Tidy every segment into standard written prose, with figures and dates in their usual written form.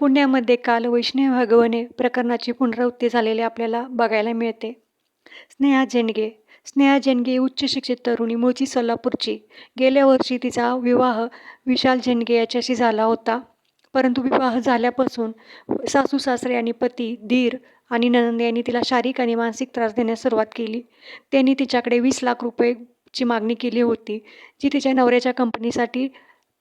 पुण्यामध्ये काल वैष्णवी हगवणे प्रकरणाची पुनरावृत्ती झालेली आपल्याला बघायला मिळते. स्नेहा जेनगे उच्च शिक्षित तरुणी, मूळची सोलापूरची. गेल्या वर्षी तिचा विवाह विशाल जेनगे याच्याशी झाला होता. परंतु विवाह झाल्यापासून सासू-सासरे आणि पती, दीर आणि नणंद यांनी तिला शारीरिक आणि मानसिक त्रास देण्यास सुरुवात केली. त्यांनी तिच्याकडे 20 लाख रुपयेची मागणी केली होती, जी तिच्या नवऱ्याच्या कंपनीसाठी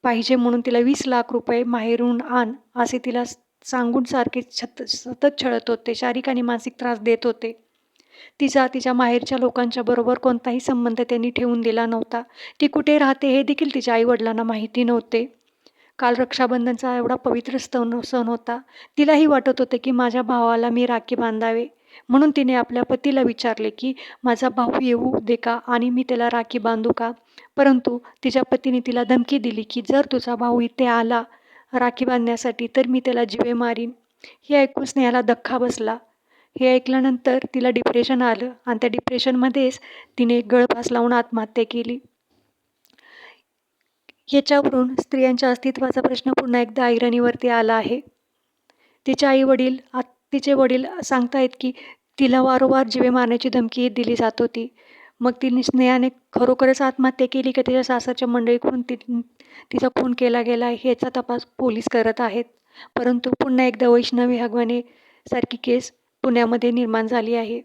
पाहिजे म्हणून तिला 20 लाख रुपये माहेरून आण असे तिला सांगून सारखे सतत छळत होते. शारीरिक आणि मानसिक त्रास देत होते. तिच्या माहेरच्या लोकांच्या बरोबर कोणताही संबंध त्यांनी ठेवून दिला नव्हता. ती कुठे राहते हे देखील तिच्या आईवडिलांना माहिती नव्हते. काल रक्षाबंधनचा एवढा पवित्र सण होता. तिलाही वाटत होते की माझ्या भावाला मी राखी बांधावे. म्हणून तिने आपल्या पतीला विचारले की माझा भाऊ येऊ दे का आणि मी त्याला राखी बांधू का? परंतु तिच्या पतीने तिला धमकी दिली की जर तुझा भाऊ इथे आला राखी बांधण्यासाठी तर मी त्याला जीवे मारीन. हे ऐकून स्नेहाला धक्का बसला. हे ऐकल्यानंतर तिला डिप्रेशन आलं आणि त्या डिप्रेशनमध्येच तिने गळफास लावून आत्महत्या केली. याच्यावरून स्त्रियांच्या अस्तित्वाचा प्रश्न पुन्हा एकदा ऐरणीवरती आला आहे. तिचे वडील सांगतायत की तिला वारंवार जीवे मारण्याची धमकी दिली जात होती. मग स्नेहाने खरोखरच आत्महत्या केली की तिच्या सासरच्या मंडळीकडून तिचा खून केला गेला आहे याचा तपास पोलीस करत आहेत. परंतु पुन्हा एकदा वैष्णवी हगवणे सारखी केस पुण्यामध्ये निर्माण झाली आहे.